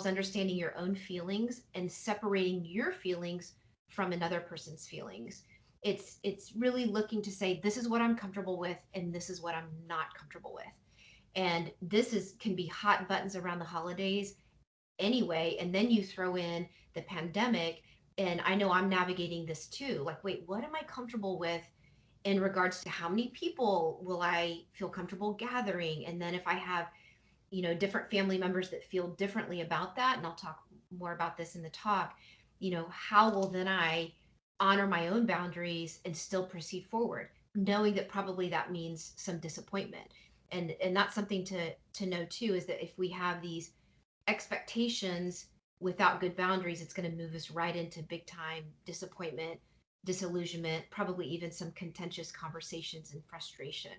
understanding your own feelings and separating your feelings from another person's feelings. It's really looking to say, this is what I'm comfortable with and this is what I'm not comfortable with. And this is can be hot buttons around the holidays anyway, and then you throw in the pandemic, and I know I'm navigating this too. Like, wait, what am I comfortable with in regards to how many people will I feel comfortable gathering? And then if I have, different family members that feel differently about that, and I'll talk more about this in the talk, how will then I honor my own boundaries and still proceed forward, knowing that probably that means some disappointment. And that's something to know too, is that if we have these expectations without good boundaries, it's going to move us right into big time disappointment, disillusionment, probably even some contentious conversations and frustration.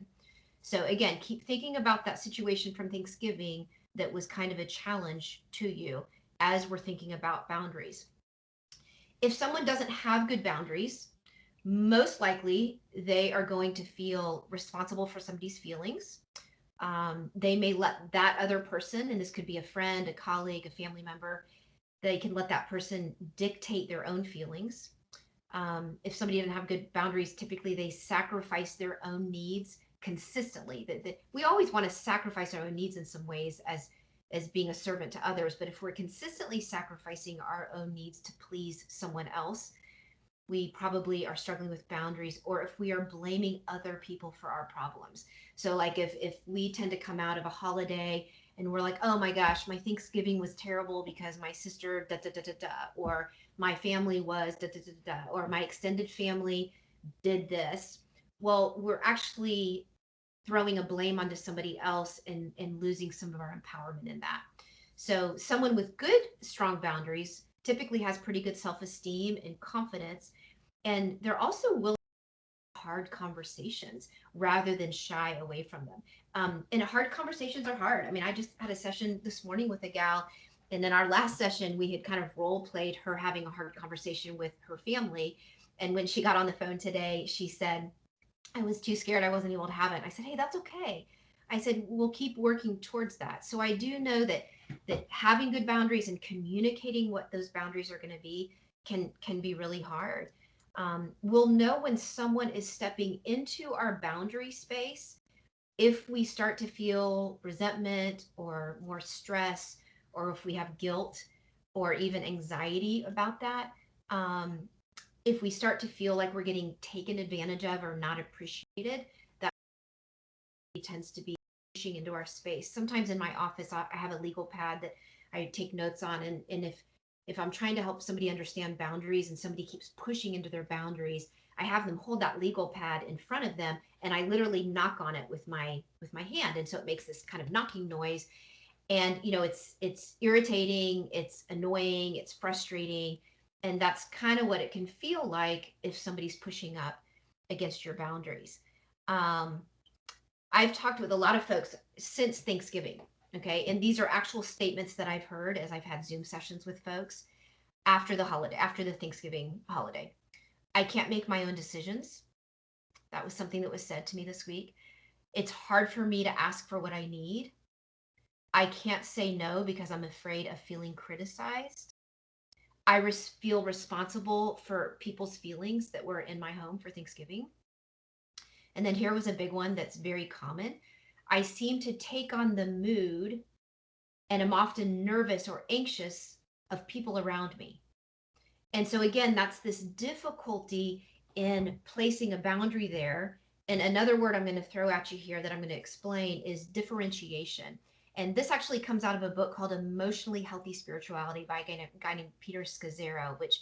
So again, keep thinking about that situation from Thanksgiving that was kind of a challenge to you as we're thinking about boundaries. If someone doesn't have good boundaries, most likely they are going to feel responsible for somebody's feelings. They may let that other person, and this could be a friend, a colleague, a family member, they can let that person dictate their own feelings. If somebody didn't have good boundaries, typically they sacrifice their own needs consistently. That we always want to sacrifice our own needs in some ways as being a servant to others, but if we're consistently sacrificing our own needs to please someone else, we probably are struggling with boundaries, or if we are blaming other people for our problems. So like if we tend to come out of a holiday and we're like, oh my gosh, my Thanksgiving was terrible because my sister da da da da da, or my family was da da da da, or my extended family did this. Well, we're actually throwing a blame onto somebody else and losing some of our empowerment in that. So someone with good, strong boundaries typically has pretty good self-esteem and confidence, and they're also willing to have hard conversations rather than shy away from them. And hard conversations are hard. I mean, I just had a session this morning with a gal, and in our last session, we had kind of role played her having a hard conversation with her family. And when she got on the phone today, she said, I was too scared. I wasn't able to have it. I said, hey, that's okay. I said, we'll keep working towards that. So I do know that having good boundaries and communicating what those boundaries are going to be can be really hard. We'll know when someone is stepping into our boundary space if we start to feel resentment or more stress, or if we have guilt or even anxiety about that. If we start to feel like we're getting taken advantage of or not appreciated, that tends to be pushing into our space. Sometimes in my office, I have a legal pad that I take notes on, and if I'm trying to help somebody understand boundaries and somebody keeps pushing into their boundaries, I have them hold that legal pad in front of them, and I literally knock on it with my hand, and so it makes this kind of knocking noise. And it's irritating, it's annoying, it's frustrating, and that's kind of what it can feel like if somebody's pushing up against your boundaries. um, I've talked with a lot of folks since Thanksgiving, okay, and these are actual statements that I've heard as I've had Zoom sessions with folks after the holiday, after the Thanksgiving holiday. I can't make my own decisions. That was something that was said to me this week. It's hard for me to ask for what I need. I can't say no because I'm afraid of feeling criticized. I feel responsible for people's feelings that were in my home for Thanksgiving. And then here was a big one that's very common. I seem to take on the mood and am often nervous or anxious of people around me. And so, again, that's this difficulty in placing a boundary there. And another word I'm going to throw at you here that I'm going to explain is differentiation. And this actually comes out of a book called Emotionally Healthy Spirituality by a guy named Peter Scazzero, which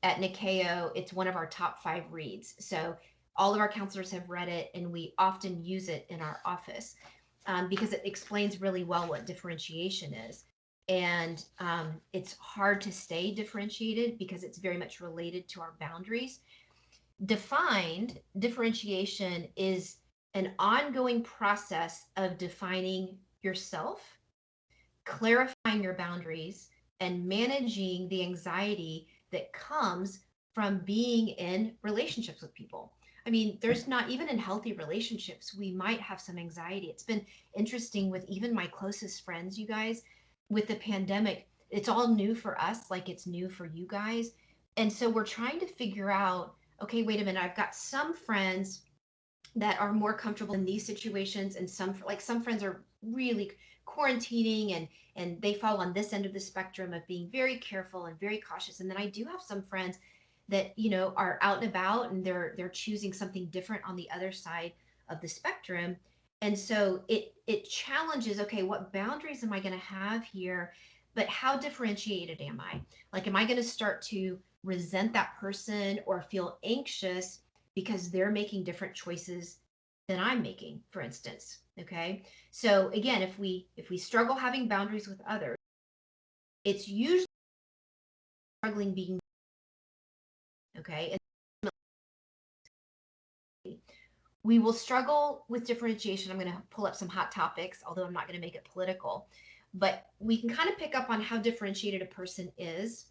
at Nikeo, it's one of our top 5 reads. So all of our counselors have read it, and we often use it in our office because it explains really well what differentiation is. And it's hard to stay differentiated because it's very much related to our boundaries. Defined differentiation is an ongoing process of defining yourself, clarifying your boundaries, and managing the anxiety that comes from being in relationships with people. I mean, there's not even in healthy relationships, we might have some anxiety. It's been interesting with even my closest friends, you guys, with the pandemic, it's all new for us, like it's new for you guys. And so we're trying to figure out, okay, wait a minute, I've got some friends that are more comfortable in these situations, and some friends are really quarantining, and they fall on this end of the spectrum of being very careful and very cautious. And then I do have some friends that, are out and about, and they're choosing something different on the other side of the spectrum. And so it challenges, okay, what boundaries am I going to have here, but how differentiated am I? Like, am I going to start to resent that person or feel anxious because they're making different choices than I'm making, for instance? Okay. So again, if we struggle having boundaries with others, it's usually struggling being okay. And we will struggle with differentiation. I'm going to pull up some hot topics, although I'm not going to make it political, but we can kind of pick up on how differentiated a person is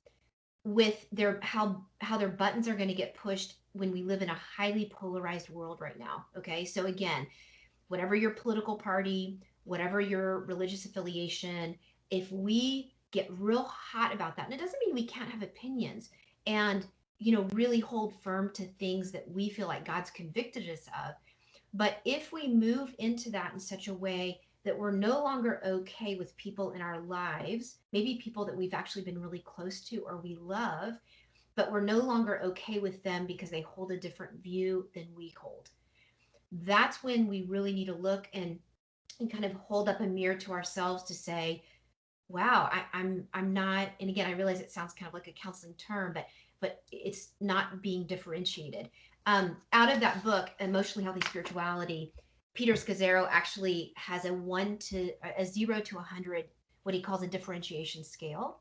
with their how their buttons are going to get pushed when we live in a highly polarized world right now. Okay, so again, whatever your political party, whatever your religious affiliation, if we get real hot about that, and it doesn't mean we can't have opinions, and really hold firm to things that we feel like God's convicted us of, but if we move into that in such a way that we're no longer okay with people in our lives, maybe people that we've actually been really close to or we love, but we're no longer okay with them because they hold a different view than we hold, that's when we really need to look and kind of hold up a mirror to ourselves to say, wow, I'm not, and again, I realize it sounds kind of like a counseling term, but it's not being differentiated. Out of that book, Emotionally Healthy Spirituality, Peter Scazzaro actually has a 0 to 100, what he calls a differentiation scale.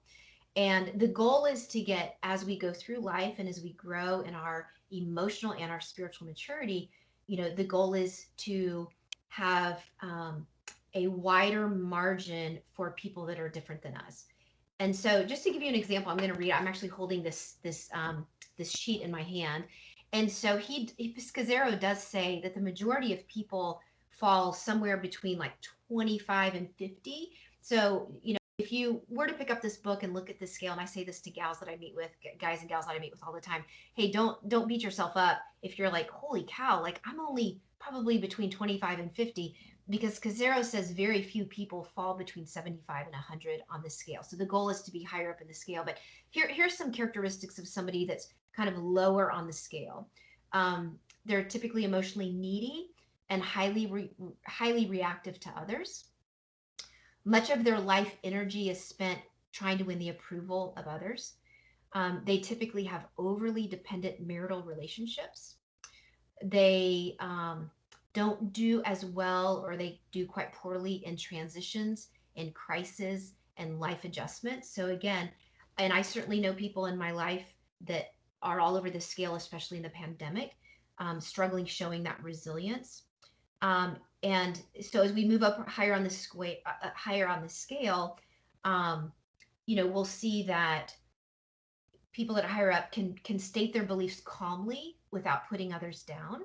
And the goal is to get, as we go through life and as we grow in our emotional and our spiritual maturity, the goal is to have a wider margin for people that are different than us. And so, just to give you an example, I'm going to read. I'm actually holding this sheet in my hand, and so Scazzaro does say that the majority of people fall somewhere between like 25 and 50. So, if you were to pick up this book and look at this scale, and I say this to gals that I meet with, guys and gals that I meet with all the time, hey, don't beat yourself up if you're like, holy cow, like I'm only probably between 25 and 50, because Casero says very few people fall between 75 and 100 on the scale. So the goal is to be higher up in the scale. But here's some characteristics of somebody that's kind of lower on the scale. They're typically emotionally needy and highly reactive to others. Much of their life energy is spent trying to win the approval of others. They typically have overly dependent marital relationships. They don't do as well, or they do quite poorly in transitions, in crisis, and life adjustments. So again, and I certainly know people in my life that are all over the scale, especially in the pandemic, struggling showing that resilience. And so as we move up higher on the scale, we'll see that people that are higher up can state their beliefs calmly without putting others down.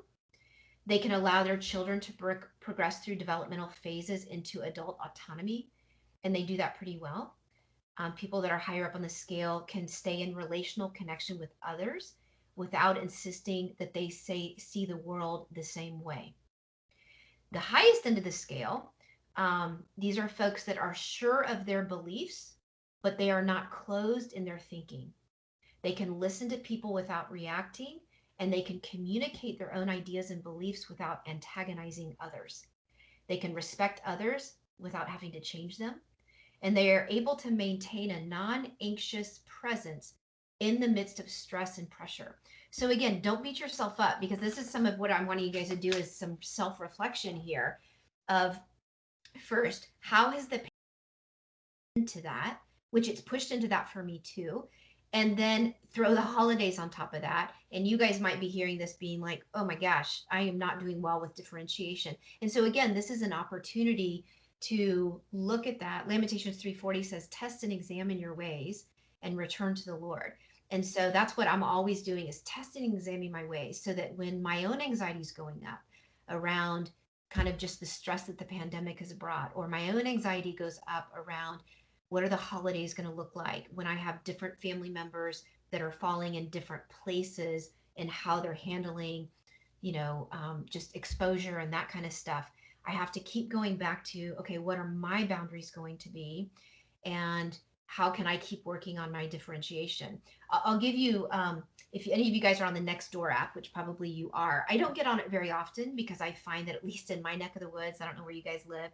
They can allow their children to progress through developmental phases into adult autonomy, and they do that pretty well. People that are higher up on the scale can stay in relational connection with others without insisting that they see the world the same way. The highest end of the scale, these are folks that are sure of their beliefs, but they are not closed in their thinking. They can listen to people without reacting, and they can communicate their own ideas and beliefs without antagonizing others. They can respect others without having to change them, and they are able to maintain a non-anxious presence in the midst of stress and pressure. So again, don't beat yourself up, because this is some of what I'm wanting you guys to do, is some self-reflection here of, first, how has the into that, which it's pushed into that for me too, and then throw the holidays on top of that. And you guys might be hearing this being like, oh my gosh, I am not doing well with differentiation. And so again, this is an opportunity to look at that. Lamentations 3:40 says, test and examine your ways and return to the Lord. And so that's what I'm always doing, is testing and examining my ways, so that when my own anxiety is going up around kind of just the stress that the pandemic has brought, or my own anxiety goes up around What are the holidays going to look like when I have different family members that are falling in different places and how they're handling, just exposure and that kind of stuff. I have to keep going back to, okay, what are my boundaries going to be? And how can I keep working on my differentiation? I'll give you, if any of you guys are on the Nextdoor app, which probably you are, I don't get on it very often because I find that at least in my neck of the woods, I don't know where you guys live,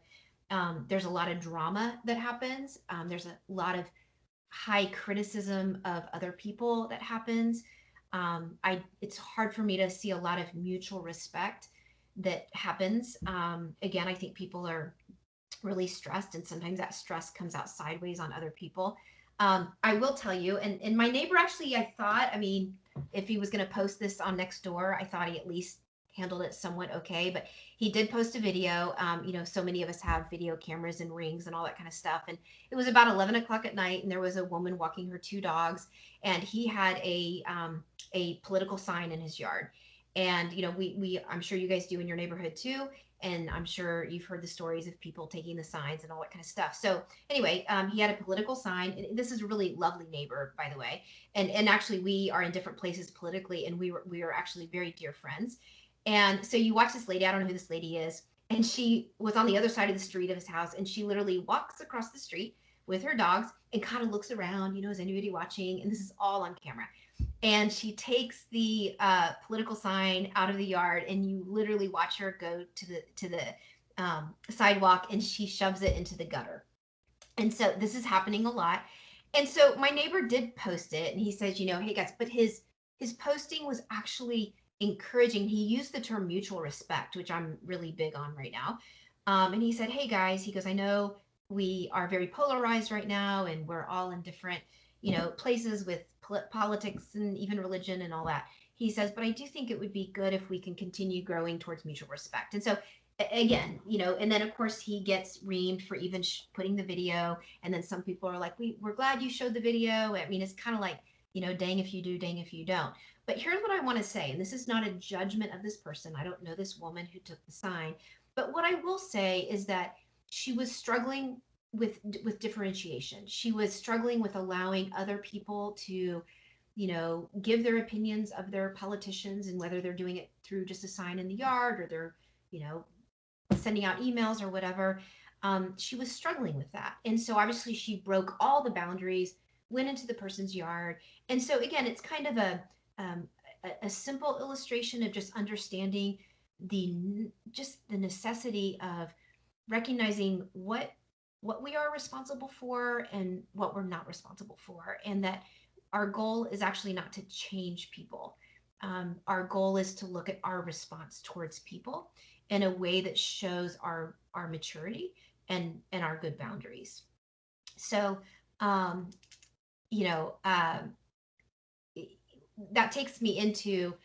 there's a lot of drama that happens. There's a lot of high criticism of other people that happens. It's hard for me to see a lot of mutual respect that happens. Again, I think people are really stressed, and sometimes that stress comes out sideways on other people. I will tell you, and my neighbor actually, I mean, if he was going to post this on Nextdoor, I thought he at least handled it somewhat okay. But he did post a video. So many of us have video cameras and rings and all that kind of stuff. And it was about 11 o'clock at night, and there was a woman walking her two dogs, and he had a political sign in his yard. And I'm sure you guys do in your neighborhood too. And I'm sure you've heard the stories of people taking the signs and all that kind of stuff. So anyway, he had a political sign. And this is a really lovely neighbor, by the way. And actually, we are in different places politically, and we are actually very dear friends. And so you watch this lady. I don't know who this lady is. And she was on the other side of the street of his house, and she literally walks across the street with her dogs and kind of looks around. Is anybody watching? And this is all on camera. And she takes the political sign out of the yard, and you literally watch her go to the sidewalk, and she shoves it into the gutter. And so this is happening a lot. And so my neighbor did post it, and he says, hey guys, but his posting was actually encouraging. He used the term mutual respect, which I'm really big on right now. And he said, hey guys, he goes, I know we are very polarized right now, and we're all in different places with politics and even religion and all that. He says, but I do think it would be good if we can continue growing towards mutual respect. And so again, and then of course he gets reamed for even putting the video. And then some people are like, we're glad you showed the video. I mean, it's kind of like, dang if you do, dang if you don't. But here's what I want to say, and this is not a judgment of this person. I don't know this woman who took the sign. But what I will say is that she was struggling with differentiation. She was struggling with allowing other people to give their opinions of their politicians, and whether they're doing it through just a sign in the yard, or they're sending out emails or whatever. She was struggling with that, and so obviously she broke all the boundaries, went into the person's yard. And so again, it's kind of a simple illustration of just understanding the necessity of recognizing what we are responsible for and what we're not responsible for, and that our goal is actually not to change people. Our goal is to look at our response towards people in a way that shows our maturity and our good boundaries. So, that takes me into,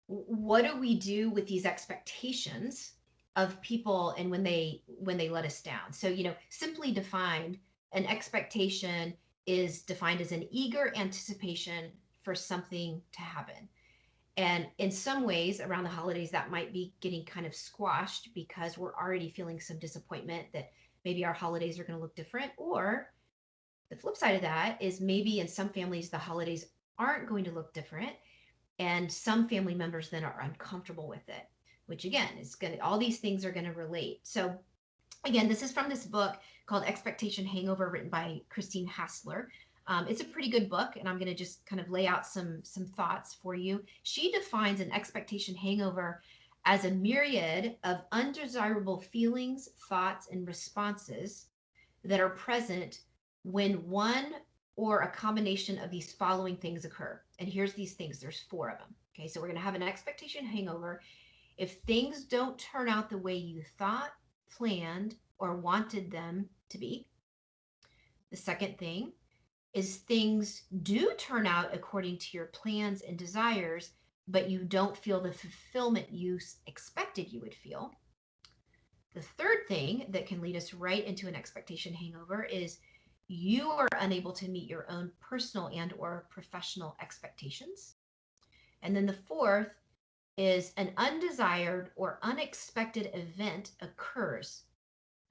what do we do with these expectations of people, and when they let us down? So, simply defined, an expectation is defined as an eager anticipation for something to happen. And in some ways around the holidays, that might be getting kind of squashed because we're already feeling some disappointment that maybe our holidays are going to look different. Or the flip side of that is, maybe in some families, the holidays aren't going to look different, and some family members then are uncomfortable with it, which again is all these things are going to relate. So again, this is from this book called Expectation Hangover, written by Christine Hassler. It's a pretty good book, and I'm going to just kind of lay out some thoughts for you. She defines an expectation hangover as a myriad of undesirable feelings, thoughts, and responses that are present when one or a combination of these following things occur. And here's these things. There's 4 of them. Okay, so we're going to have an expectation hangover if things don't turn out the way you thought, planned, or wanted them to be. The second thing is, things do turn out according to your plans and desires, but you don't feel the fulfillment you expected you would feel. The third thing that can lead us right into an expectation hangover is, you are unable to meet your own personal and or professional expectations. And then the fourth is, an undesired or unexpected event occurs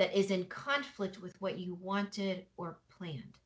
that is in conflict with what you wanted or planned.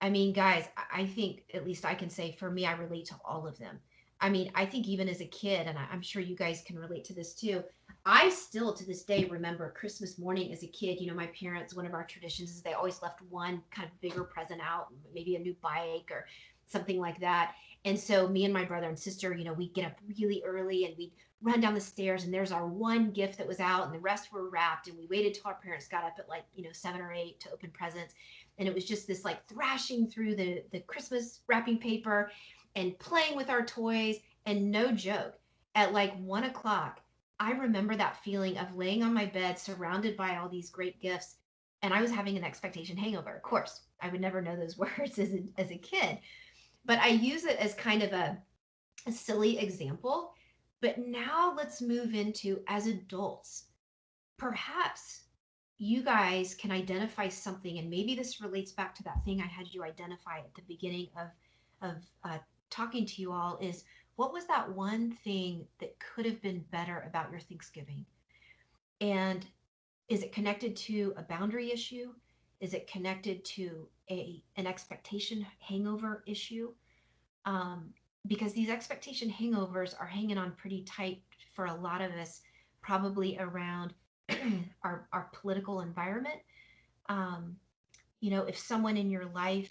I mean, guys, I think, at least I can say for me, I relate to all of them. I mean, I think even as a kid, and I'm sure you guys can relate to this too. I still to this day remember Christmas morning as a kid. You know, my parents, one of our traditions is they always left one kind of bigger present out, maybe a new bike or something like that. And so me and my brother and sister, you know, we'd get up really early and we'd run down the stairs, and there's our one gift that was out and the rest were wrapped. And we waited till our parents got up at like, you know, 7 or 8 to open presents. And it was just this like thrashing through the Christmas wrapping paper and playing with our toys. And no joke, at like 1 o'clock, I remember that feeling of laying on my bed surrounded by all these great gifts. And I was having an expectation hangover. Of course, I would never know those words as a kid, but I use it as kind of a silly example. But now let's move into as adults. Perhaps you guys can identify something, and maybe this relates back to that thing I had you identify at the beginning of talking to you all, is what was that one thing that could have been better about your Thanksgiving? And is it connected to a boundary issue? Is it connected to an expectation hangover issue? Um, because these expectation hangovers are hanging on pretty tight for a lot of us, probably around our political environment. Um, you know, if someone in your life,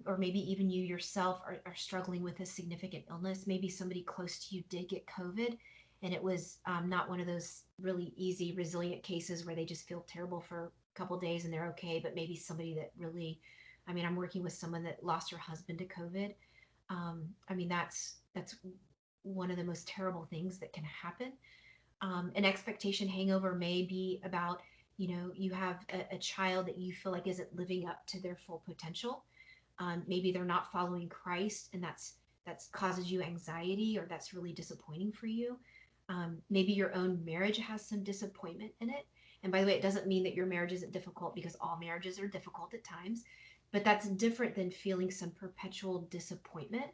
or maybe even you yourself, are struggling with a significant illness, maybe somebody close to you did get COVID, and it was not one of those really easy, resilient cases where they just feel terrible for a couple days and they're okay, but maybe somebody that really, I mean, I'm working with someone that lost her husband to COVID. I mean, that's one of the most terrible things that can happen. An expectation hangover may be about, you know, you have a child that you feel like isn't living up to their full potential. Maybe they're not following Christ, and that's causes you anxiety, or that's really disappointing for you. Maybe your own marriage has some disappointment in it. And by the way, it doesn't mean that your marriage isn't difficult, because all marriages are difficult at times, but that's different than feeling some perpetual disappointment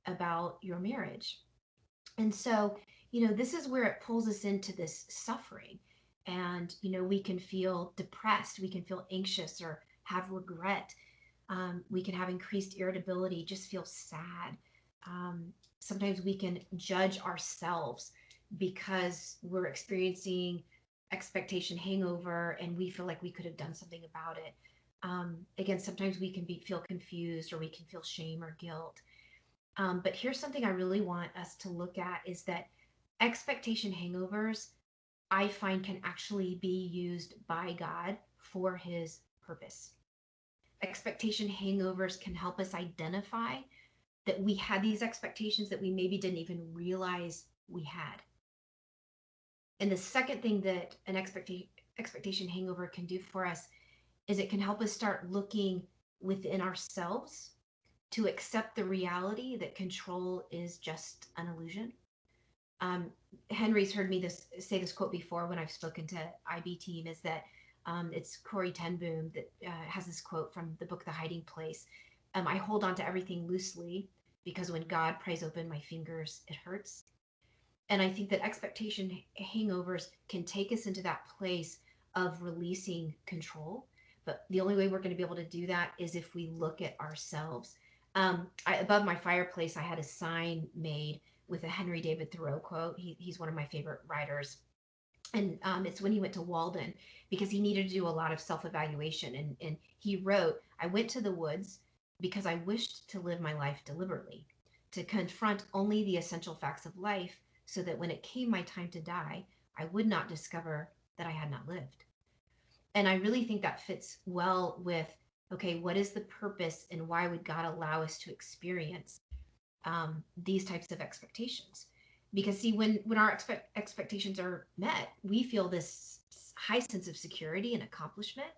about your marriage. And so, you know, this is where it pulls us into this suffering. And, you know, we can feel depressed, we can feel anxious or have regret. We can have increased irritability, just feel sad. Sometimes we can judge ourselves because we're experiencing expectation hangover and we feel like we could have done something about it. Again, sometimes we can feel confused, or we can feel shame or guilt. But here's something I really want us to look at, is that expectation hangovers, I find, can actually be used by God for his purpose. Expectation hangovers can help us identify that we had these expectations that we maybe didn't even realize we had. And the second thing that an expectation hangover can do for us is it can help us start looking within ourselves to accept the reality that control is just an illusion. Um, Henry's heard me say this quote before when I've spoken to IB team, is that it's Corey Ten Boom that has this quote from the book The Hiding Place. I hold on to everything loosely because when God pries open my fingers, it hurts. And I think that expectation hangovers can take us into that place of releasing control. But the only way we're going to be able to do that is if we look at ourselves. Above my fireplace, I had a sign made with a Henry David Thoreau quote. He's one of my favorite writers. And it's when he went to Walden, because he needed to do a lot of self-evaluation. And he wrote, "I went to the woods because I wished to live my life deliberately, to confront only the essential facts of life, so that when it came my time to die, I would not discover that I had not lived." And I really think that fits well with, okay, what is the purpose and why would God allow us to experience these types of expectations? Because see, when our expectations are met, we feel this high sense of security and accomplishment.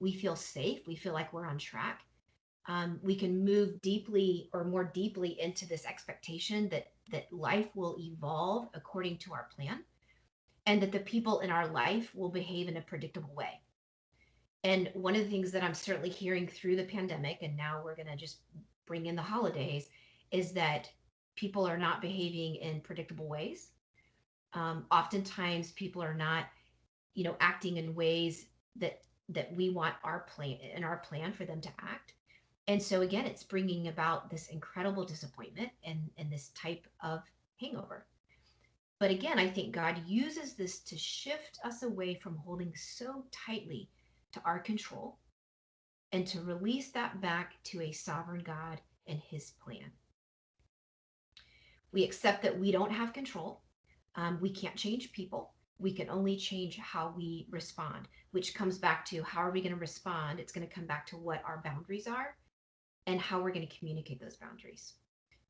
We feel safe. We feel like we're on track. We can move deeply or more deeply into this expectation that life will evolve according to our plan, and that the people in our life will behave in a predictable way. And one of the things that I'm certainly hearing through the pandemic, and now we're going to just bring in the holidays, is that people are not behaving in predictable ways. Oftentimes people are not, acting in ways that we want our plan for them to act. And so again, it's bringing about this incredible disappointment and this type of hangover. But again, I think God uses this to shift us away from holding so tightly to our control and to release that back to a sovereign God and his plan. We accept that we don't have control. We can't change people. We can only change how we respond, which comes back to how are we going to respond? It's going to come back to what our boundaries are and how we're going to communicate those boundaries.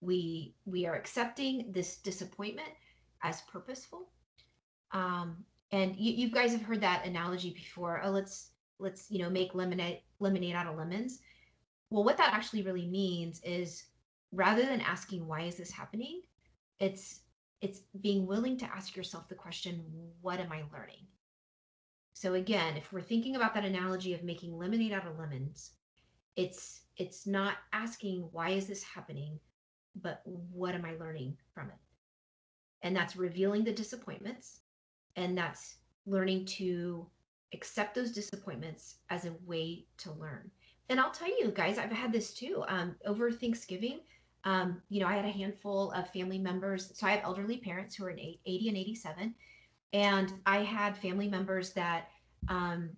We are accepting this disappointment as purposeful. And you guys have heard that analogy before. Oh, let's make lemonade out of lemons. Well, what that actually really means is rather than asking why is this happening, it's being willing to ask yourself the question, what am I learning? So again, if we're thinking about that analogy of making lemonade out of lemons, it's not asking why is this happening, but what am I learning from it? And that's revealing the disappointments, and that's learning to accept those disappointments as a way to learn. And I'll tell you guys, I've had this too. Over Thanksgiving, I had a handful of family members. So I have elderly parents who are in 80 and 87. And I had family members that, and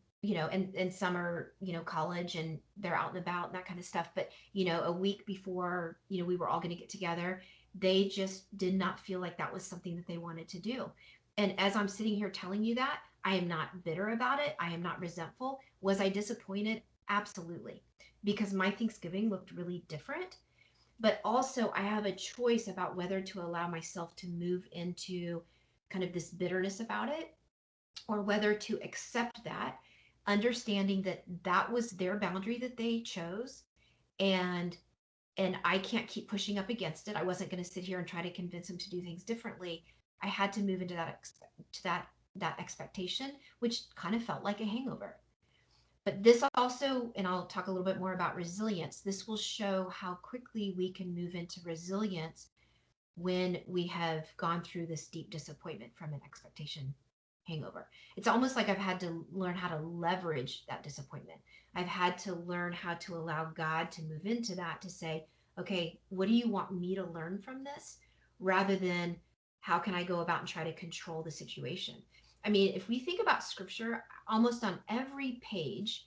some are, college and they're out and about and that kind of stuff. But, a week before, we were all going to get together, they just did not feel like that was something that they wanted to do. And as I'm sitting here telling you that, I am not bitter about it. I am not resentful. Was I disappointed? Absolutely. Because my Thanksgiving looked really different. But also I have a choice about whether to allow myself to move into kind of this bitterness about it, or whether to accept that, understanding that that was their boundary that they chose, and I can't keep pushing up against it. I wasn't going to sit here and try to convince them to do things differently. I had to move into that expectation, which kind of felt like a hangover. But this also, and I'll talk a little bit more about resilience, this will show how quickly we can move into resilience when we have gone through this deep disappointment from an expectation hangover. It's almost like I've had to learn how to leverage that disappointment. I've had to learn how to allow God to move into that, to say, okay, what do you want me to learn from this? Rather than how can I go about and try to control the situation? I mean, if we think about scripture, almost on every page,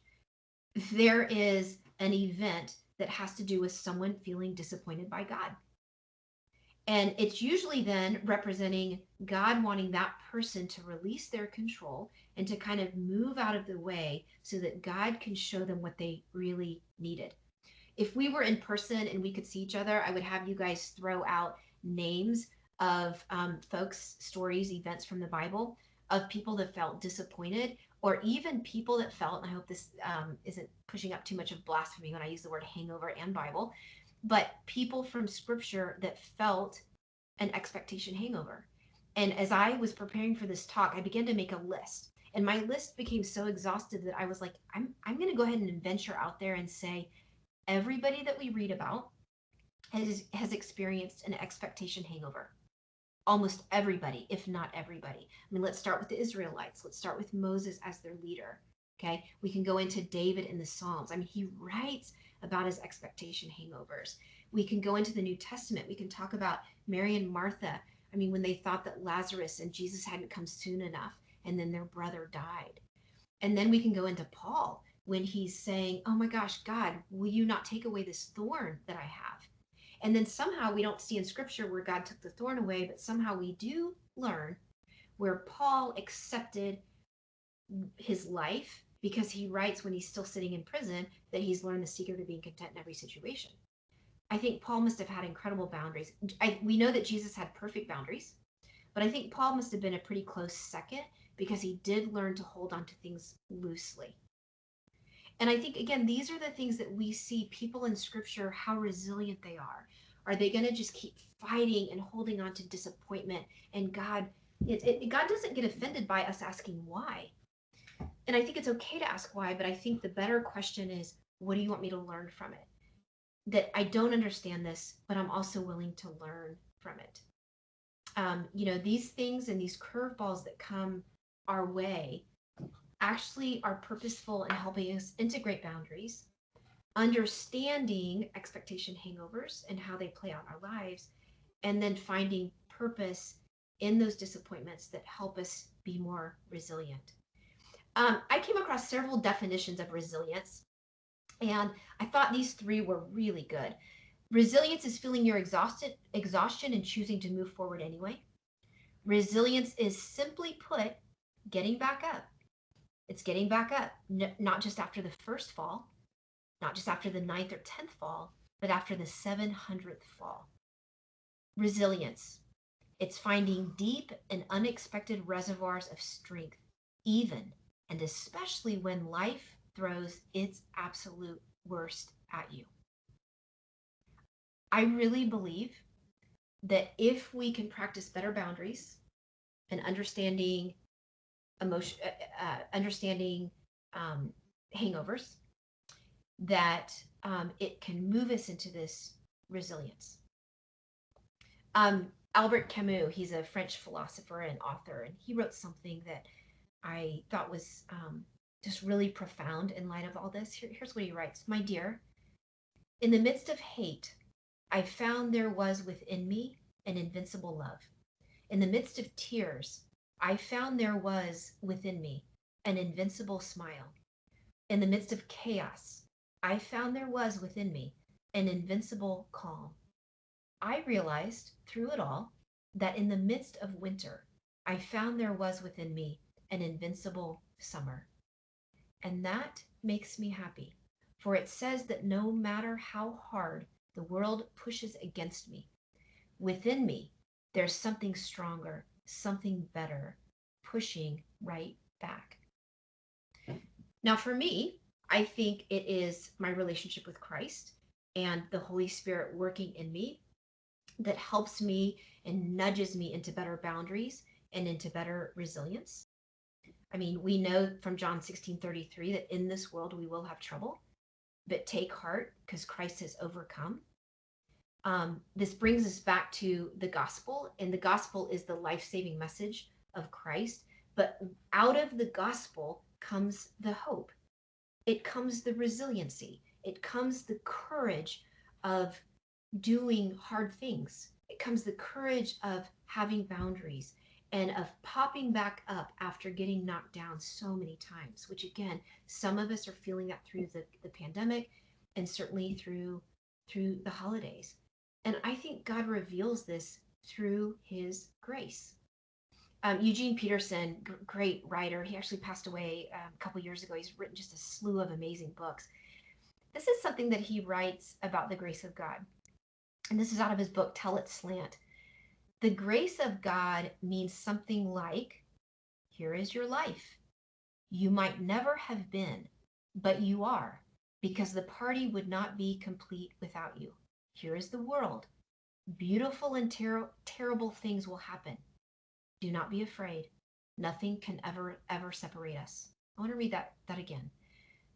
there is an event that has to do with someone feeling disappointed by God. And it's usually then representing God wanting that person to release their control and to kind of move out of the way so that God can show them what they really needed. If we were in person and we could see each other, I would have you guys throw out names of folks, stories, events from the Bible of people that felt disappointed, or even people that felt, and I hope this isn't pushing up too much of blasphemy when I use the word hangover and Bible, but people from scripture that felt an expectation hangover. And as I was preparing for this talk, I began to make a list. And my list became so exhausted that I was like, I'm going to go ahead and venture out there and say, everybody that we read about has experienced an expectation hangover. Almost everybody, if not everybody. I mean, let's start with the Israelites. Let's start with Moses as their leader. Okay. We can go into David in the Psalms. I mean, he writes about his expectation hangovers. We can go into the New Testament. We can talk about Mary and Martha. I mean, when they thought that Lazarus and Jesus hadn't come soon enough, and then their brother died. And then we can go into Paul when he's saying, oh my gosh, God, will you not take away this thorn that I have? And then somehow we don't see in scripture where God took the thorn away, but somehow we do learn where Paul accepted his life, because he writes when he's still sitting in prison that he's learned the secret of being content in every situation. I think Paul must have had incredible boundaries. We know that Jesus had perfect boundaries, but I think Paul must have been a pretty close second, because he did learn to hold on to things loosely. And I think, again, these are the things that we see people in scripture, how resilient they are. Are they going to just keep fighting and holding on to disappointment? And God doesn't get offended by us asking why. And I think it's okay to ask why, but I think the better question is, what do you want me to learn from it? That I don't understand this, but I'm also willing to learn from it. These things and these curveballs that come our way, actually are purposeful in helping us integrate boundaries, understanding expectation hangovers and how they play out in our lives, and then finding purpose in those disappointments that help us be more resilient. I came across several definitions of resilience, and I thought these three were really good. Resilience is feeling your exhaustion and choosing to move forward anyway. Resilience is simply put, getting back up. It's getting back up, not just after the first fall, not just after the ninth or 10th fall, but after the 700th fall. Resilience. It's finding deep and unexpected reservoirs of strength, even and especially when life throws its absolute worst at you. I really believe that if we can practice better boundaries and understanding understanding hangovers, that it can move us into this resilience. Albert Camus, he's a French philosopher and author, and he wrote something that I thought was just really profound in light of all this. Here's what he writes. My dear, in the midst of hate, I found there was within me an invincible love. In the midst of tears, I found there was within me an invincible smile. In the midst of chaos, I found there was within me an invincible calm. I realized through it all that in the midst of winter, I found there was within me an invincible summer. And that makes me happy, for it says that no matter how hard the world pushes against me, within me, there's something stronger, something better, pushing right back. Now, for me, I think it is my relationship with Christ and the Holy Spirit working in me that helps me and nudges me into better boundaries and into better resilience. I mean, we know from John 16:33 that in this world we will have trouble, but take heart because Christ has overcome. This brings us back to the gospel, and the gospel is the life-saving message of Christ. But out of the gospel comes the hope. It comes the resiliency. It comes the courage of doing hard things. It comes the courage of having boundaries and of popping back up after getting knocked down so many times, which again, some of us are feeling that through the pandemic and certainly through the holidays. And I think God reveals this through his grace. Eugene Peterson, great writer, he actually passed away a couple years ago. He's written just a slew of amazing books. This is something that he writes about the grace of God. And this is out of his book, Tell It Slant. The grace of God means something like, here is your life. You might never have been, but you are, because the party would not be complete without you. Here is the world. Beautiful and terrible things will happen. Do not be afraid. Nothing can ever separate us. I want to read that again.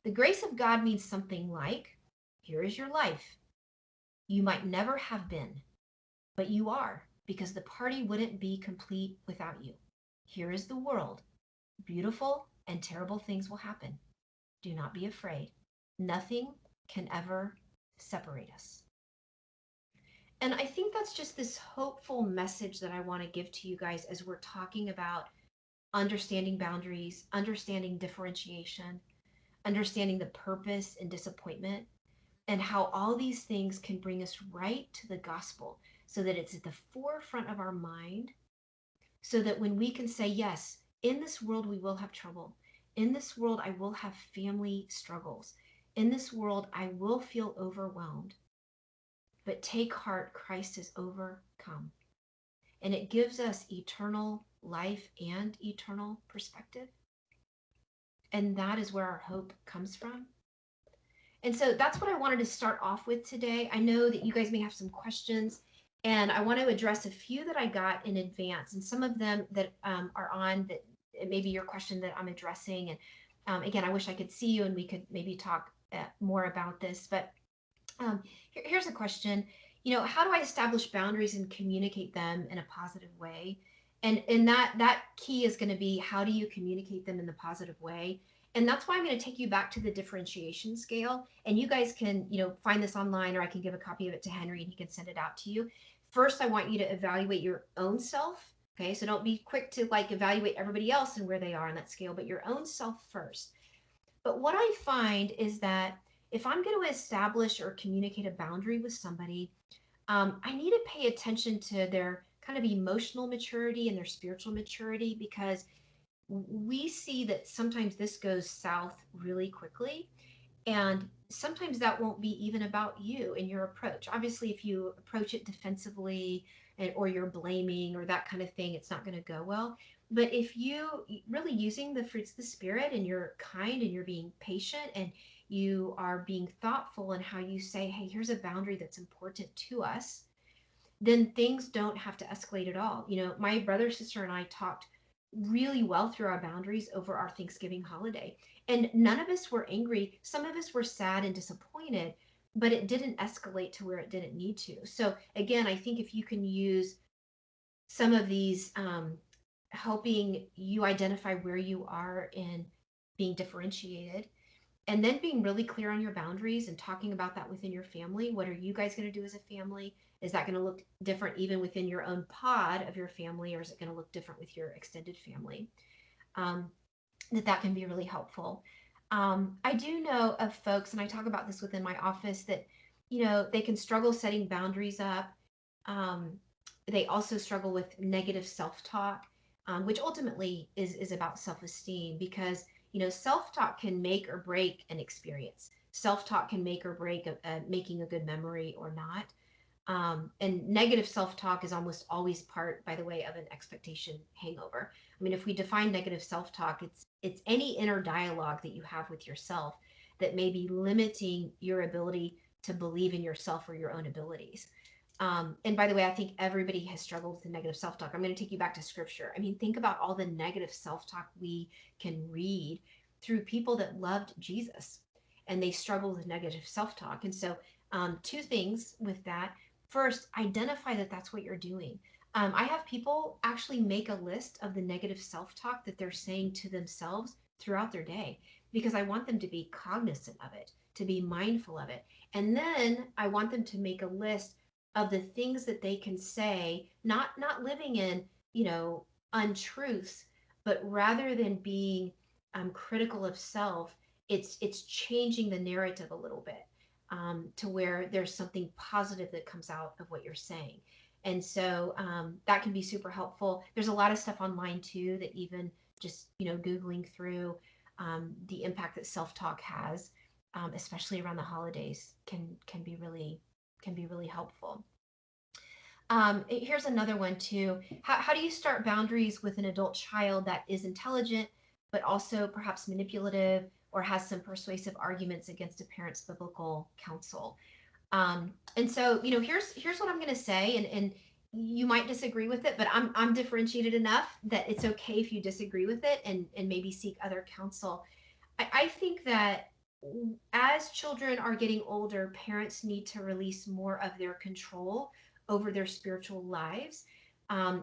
The grace of God means something like, here is your life. You might never have been, but you are, because the party wouldn't be complete without you. Here is the world. Beautiful and terrible things will happen. Do not be afraid. Nothing can ever separate us. And I think that's just this hopeful message that I want to give to you guys as we're talking about understanding boundaries, understanding differentiation, understanding the purpose and disappointment, and how all these things can bring us right to the gospel so that it's at the forefront of our mind, so that when we can say, yes, in this world we will have trouble. In this world I will have family struggles. In this world I will feel overwhelmed. But take heart, Christ has overcome. And it gives us eternal life and eternal perspective. And that is where our hope comes from. And so that's what I wanted to start off with today. I know that you guys may have some questions, and I want to address a few that I got in advance, and some of them that are on that maybe your question that I'm addressing. And again, I wish I could see you and we could maybe talk more about this. But here's a question. How do I establish boundaries and communicate them in a positive way? And that key is going to be, how do you communicate them in the positive way? And that's why I'm going to take you back to the differentiation scale. And you guys can, find this online, or I can give a copy of it to Henry and he can send it out to you. First, I want you to evaluate your own self. Okay, so don't be quick to like evaluate everybody else and where they are on that scale, but your own self first. But what I find is that if I'm going to establish or communicate a boundary with somebody, I need to pay attention to their kind of emotional maturity and their spiritual maturity, because we see that sometimes this goes south really quickly. And sometimes that won't be even about you and your approach. Obviously, if you approach it defensively, or you're blaming or that kind of thing, it's not going to go well. But if you really using the fruits of the spirit, and you're kind and you're being patient and you are being thoughtful in how you say, hey, here's a boundary that's important to us, then things don't have to escalate at all. My brother, sister, and I talked really well through our boundaries over our Thanksgiving holiday. And none of us were angry. Some of us were sad and disappointed, but it didn't escalate to where it didn't need to. So, again, I think if you can use some of these, helping you identify where you are in being differentiated, and then being really clear on your boundaries and talking about that within your family. What are you guys going to do as a family? Is that going to look different even within your own pod of your family, or is it going to look different with your extended family? Um, that can be really helpful. I do know of folks, and I talk about this within my office, that they can struggle setting boundaries up. Um, they also struggle with negative self-talk, which ultimately is about self-esteem, because self-talk can make or break an experience. Self-talk can make or break making a good memory or not. And negative self-talk is almost always part, by the way, of an expectation hangover. I mean, if we define negative self-talk, it's any inner dialogue that you have with yourself that may be limiting your ability to believe in yourself or your own abilities. And by the way, I think everybody has struggled with the negative self-talk. I'm going to take you back to scripture. I mean, think about all the negative self-talk we can read through people that loved Jesus, and they struggled with negative self-talk. And so, two things with that. First, identify that that's what you're doing. I have people actually make a list of the negative self-talk that they're saying to themselves throughout their day, because I want them to be cognizant of it, to be mindful of it. And then I want them to make a list of the things that they can say, not living in, untruths, but rather than being critical of self, it's changing the narrative a little bit, to where there's something positive that comes out of what you're saying. And so, that can be super helpful. There's a lot of stuff online too, that even just googling through, the impact that self-talk has, especially around the holidays, can be really helpful. Here's another one too. How do you start boundaries with an adult child that is intelligent, but also perhaps manipulative, or has some persuasive arguments against a parent's biblical counsel? And so, here's what I'm going to say, and you might disagree with it, but I'm differentiated enough that it's okay if you disagree with it, and maybe seek other counsel. I think that as children are getting older, parents need to release more of their control over their spiritual lives.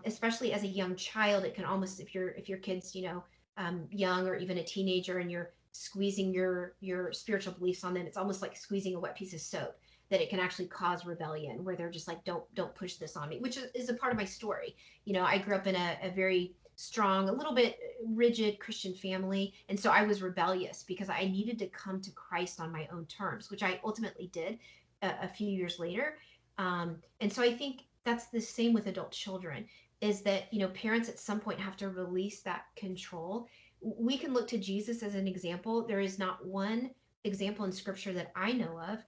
Especially as a young child, it can almost, if your kid's young, or even a teenager, and you're squeezing your spiritual beliefs on them, it's almost like squeezing a wet piece of soap, that it can actually cause rebellion, where they're just like, don't push this on me, which is a part of my story. I grew up in a very strong, a little bit rigid Christian family. And so I was rebellious because I needed to come to Christ on my own terms, which I ultimately did a few years later. And so I think that's the same with adult children, is that, parents at some point have to release that control. We can look to Jesus as an example. There is not one example in scripture that I know of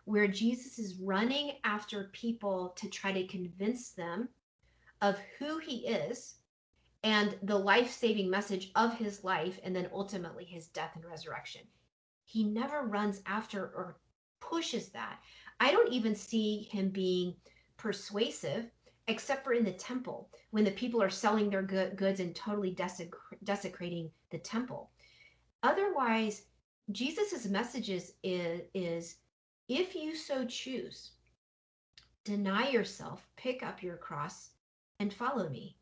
where Jesus is running after people to try to convince them of who he is and the life-saving message of his life, and then ultimately his death and resurrection. He never runs after or pushes that. I don't even see him being persuasive, except for in the temple, when the people are selling their goods and totally desecrating the temple. Otherwise, Jesus's messages is if you so choose, deny yourself, pick up your cross, and follow me.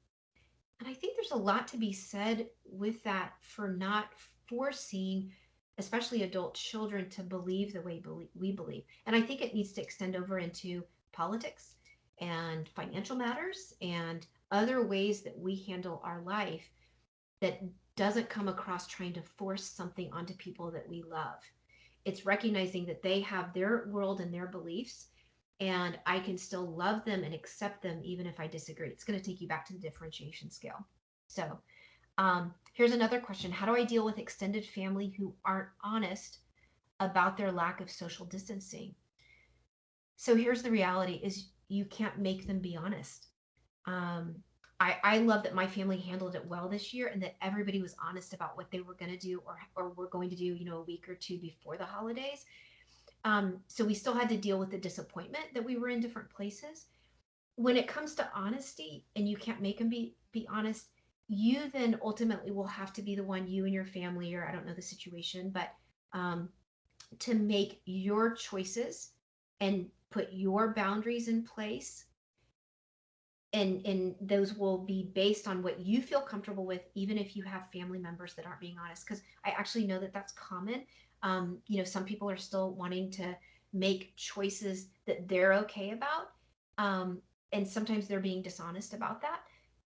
And I think there's a lot to be said with that for not forcing, especially adult children, to believe the way we believe. And I think it needs to extend over into politics and financial matters and other ways that we handle our life that doesn't come across trying to force something onto people that we love. It's recognizing that they have their world and their beliefs, and I can still love them and accept them even if I disagree. It's going to take you back to the differentiation scale. So, here's another question. How do I deal with extended family who aren't honest about their lack of social distancing? So here's the reality is you can't make them be honest. Um, I love that my family handled it well this year and that everybody was honest about what they were going to do or were going to do, a week or two before the holidays. So we still had to deal with the disappointment that we were in different places. When it comes to honesty and you can't make them be honest, you then ultimately will have to be the one, you and your family, or I don't know the situation, but um, to make your choices and put your boundaries in place, and those will be based on what you feel comfortable with, even if you have family members that aren't being honest, because I actually know that that's common. Some people are still wanting to make choices that they're okay about, and sometimes they're being dishonest about that.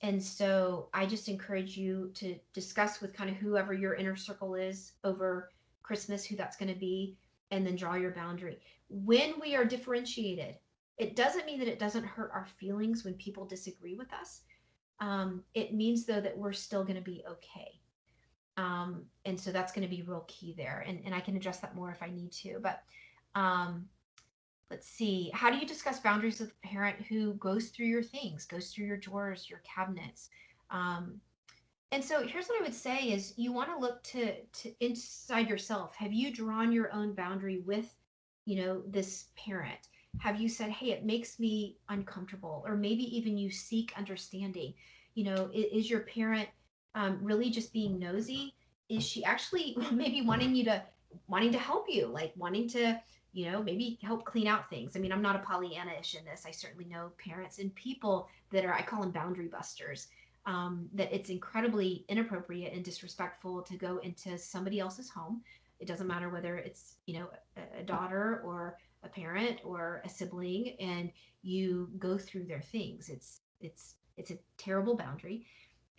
And so I just encourage you to discuss with kind of whoever your inner circle is over Christmas, who that's going to be, and then draw your boundary. When we are differentiated, it doesn't mean that it doesn't hurt our feelings when people disagree with us. It means, though, that we're still going to be okay. And so that's going to be real key there. And I can address that more if I need to. But let's see. How do you discuss boundaries with a parent who goes through your things, goes through your drawers, your cabinets? And so here's what I would say is you want to look to inside yourself. Have you drawn your own boundary with, this parent? Have you said, hey, it makes me uncomfortable? Or maybe even you seek understanding. Is your parent really just being nosy? Is she actually maybe wanting to help you, like wanting to, maybe help clean out things? I mean, I'm not a Pollyanna-ish in this. I certainly know parents and people that are, I call them boundary busters. That it's incredibly inappropriate and disrespectful to go into somebody else's home. It doesn't matter whether it's, a daughter or a parent or a sibling, and you go through their things. It's a terrible boundary.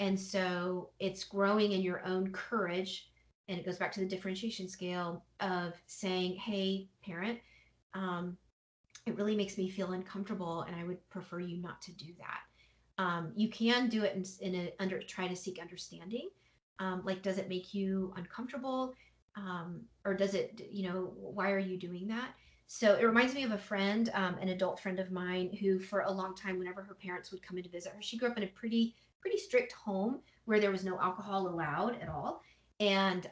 And so it's growing in your own courage. And it goes back to the differentiation scale of saying, hey, parent, it really makes me feel uncomfortable and I would prefer you not to do that. You can do it try to seek understanding. Like, does it make you uncomfortable? Or does it, why are you doing that? So it reminds me of a friend, an adult friend of mine who for a long time, whenever her parents would come in to visit her, she grew up in a pretty strict home where there was no alcohol allowed at all. And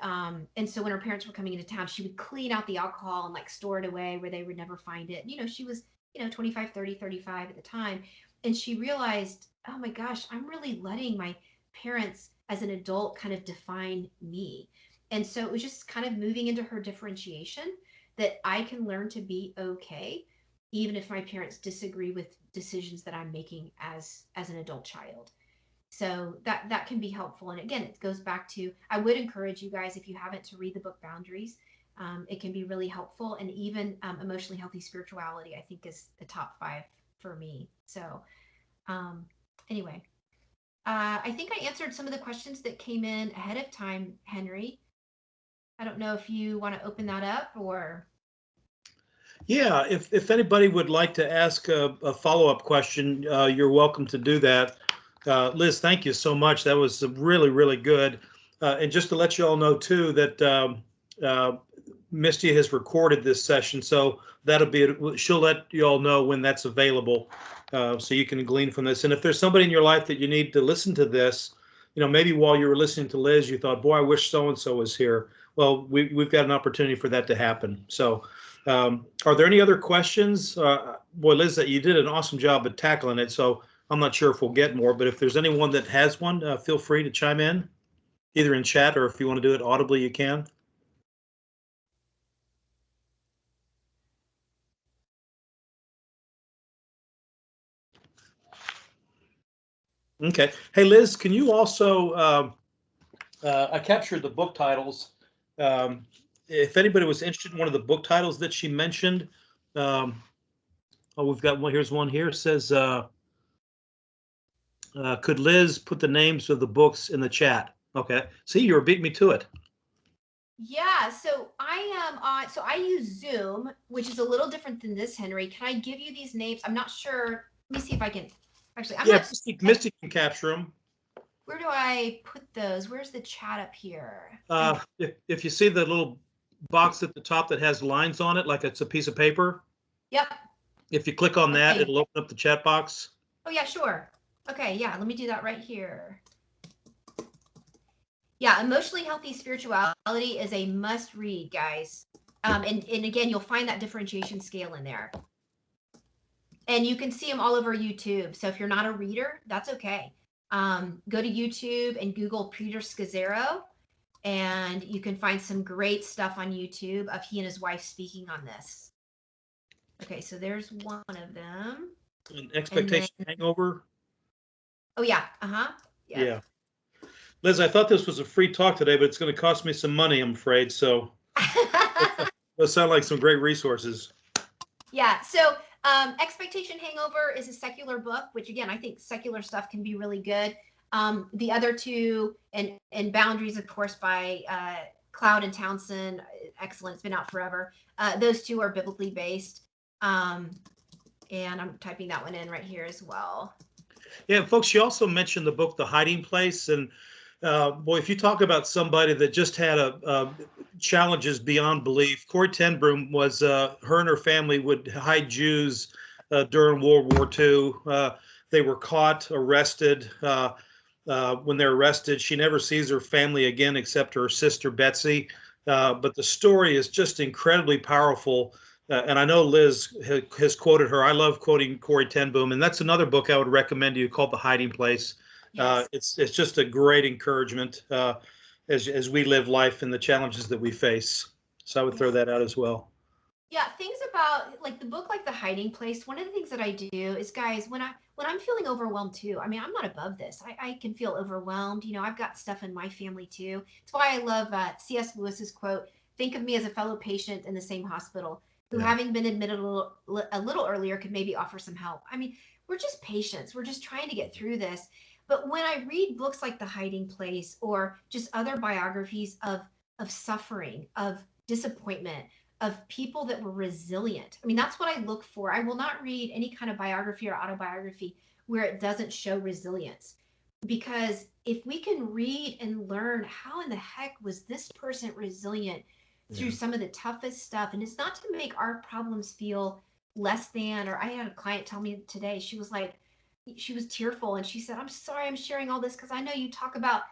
so when her parents were coming into town, she would clean out the alcohol and like store it away where they would never find it. She was, 25, 30, 35 at the time. And she realized, oh my gosh, I'm really letting my parents as an adult kind of define me. And so it was just kind of moving into her differentiation that I can learn to be okay, even if my parents disagree with decisions that I'm making as an adult child. So that can be helpful. And again, it goes back to, I would encourage you guys, if you haven't, to read the book Boundaries. It can be really helpful. And even Emotionally Healthy Spirituality, I think, is the top 5 for me. So anyway, I think I answered some of the questions that came in ahead of time, Henry. I don't know if you want to open that up or. Yeah, if anybody would like to ask a follow-up question, you're welcome to do that. Liz, thank you so much. That was really, really good. And just to let you all know too that Misty has recorded this session, so she'll let you all know when that's available, so you can glean from this. And if there's somebody in your life that you need to listen to this, maybe while you were listening to Liz, you thought, boy, I wish so-and-so was here. Well, we've got an opportunity for that to happen. So are there any other questions? Boy, Liz, you did an awesome job at tackling it, so I'm not sure if we'll get more, but if there's anyone that has one, feel free to chime in, either in chat or if you want to do it audibly, you can. Okay. Hey, Liz, can you also, I captured the book titles. Um, if anybody was interested in one of the book titles that she mentioned, um, oh, we've got one. Here's one here. It says, could Liz put the names of the books in the chat? Okay. See, you were beating me to it. Yeah, so I am on, so I use Zoom, which is a little different than this, Henry. Can I give you these names? I'm not sure. Let me see if I can, actually, I'm Yeah, not, Misty can capture them. where do I put those? Where's the chat up here? If you see the little box at the top that has lines on it, like it's a piece of paper, Yep. if you click on that, Okay. it'll open up the chat box. Oh yeah, sure. Okay, yeah, let me do that right here. Yeah, emotionally healthy spirituality is a must read, guys. And again, you'll find that differentiation scale in there. And you can see them all over YouTube. So if you're not a reader, that's okay. Go to YouTube and Google Peter Scazzaro, and you can find some great stuff on YouTube of he and his wife speaking on this. Okay, so there's one of them. An expectation hangover. Oh yeah, uh-huh. Yep. Yeah. Liz, I thought this was a free talk today, but it's going to cost me some money, I'm afraid. So those sound like some great resources. Yeah. So Expectation Hangover is a secular book, which again, I think secular stuff can be really good. The other two, and Boundaries, of course, by Cloud and Townsend, excellent. It's been out forever. Those two are biblically based. And I'm typing that one in right here as well. Yeah, folks, she also mentioned the book, The Hiding Place. And boy, if you talk about somebody that just had challenges beyond belief, Corrie ten Boom was, her and her family would hide Jews during World War II. They were caught, arrested. When they're arrested, she never sees her family again except her sister Betsy. But the story is just incredibly powerful. And I know Liz has quoted her. I love quoting Corrie ten Boom, and that's another book I would recommend to you called The Hiding Place. Yes. It's just a great encouragement as we live life and the challenges that we face. So I would throw that out as well. Yeah, things about like the book, like The Hiding Place. One of the things that I do is, guys, when I'm feeling overwhelmed too. I mean, I'm not above this. I can feel overwhelmed. You know, I've got stuff in my family too. It's why I love C.S. Lewis's quote: "Think of me as a fellow patient in the same hospital, who, having been admitted a little earlier, could maybe offer some help." I mean, we're just patients. We're just trying to get through this. But when I read books like The Hiding Place, or just other biographies of suffering, of disappointment, of people that were resilient. I mean, that's what I look for. I will not read any kind of biography or autobiography where it doesn't show resilience. Because if we can read and learn how in the heck was this person resilient through some of the toughest stuff, and it's not to make our problems feel less than. Or I had a client tell me today, she was like, she was tearful and she said, "I'm sorry I'm sharing all this because I know you talk about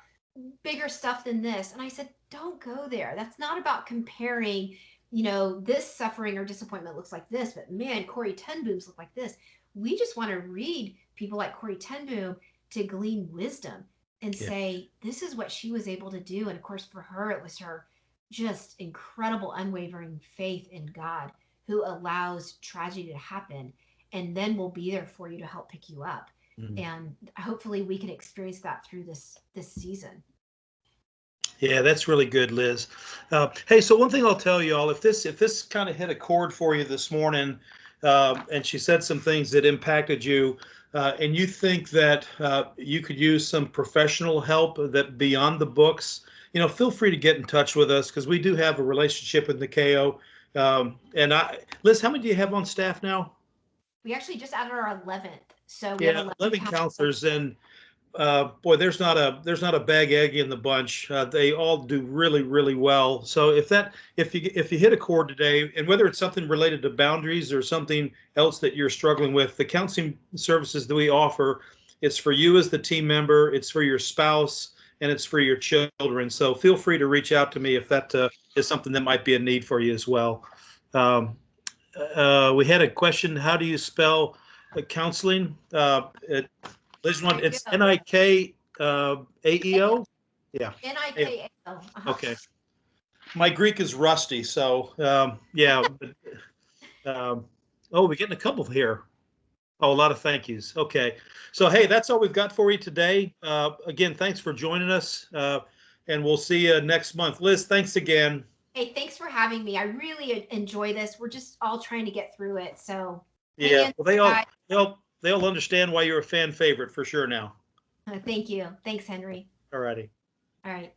bigger stuff than this." And I said, don't go there. That's not about comparing, this suffering or disappointment looks like this, but man, Corrie ten Boom's look like this. We just want to read people like Corrie ten Boom to glean wisdom and say, this is what she was able to do. And of course, for her, it was her just incredible, unwavering faith in God, who allows tragedy to happen and then will be there for you to help pick you up. And hopefully we can experience that through this season. Yeah, that's really good, Liz. Hey, so one thing I'll tell you all, if this kind of hit a chord for you this morning, and she said some things that impacted you, and you think that you could use some professional help that beyond the books, feel free to get in touch with us, because we do have a relationship with Nikeo. Liz, how many do you have on staff now? We actually just added our 11th. So we Yeah, have 11 counselors, and boy, there's not a bag egg in the bunch. They all do really, really well. So if you hit a chord today, and whether it's something related to boundaries or something else that you're struggling with, the counseling services that we offer, it's for you as the team member, it's for your spouse, and it's for your children. So feel free to reach out to me if that is something that might be a need for you as well. We had a question: how do you spell counseling? It's Nikaeo. Yeah. Nikao. Okay. My Greek is rusty, so yeah. Oh, we're getting a couple here. Oh, a lot of thank yous. Okay. So, hey, that's all we've got for you today. Again, thanks for joining us. And we'll see you next month. Liz, thanks again. Hey, thanks for having me. I really enjoy this. We're just all trying to get through it. So hang Yeah. in Well, there, guys. they'll understand why you're a fan favorite for sure now. Thank you. Thanks, Henry. All righty. All right.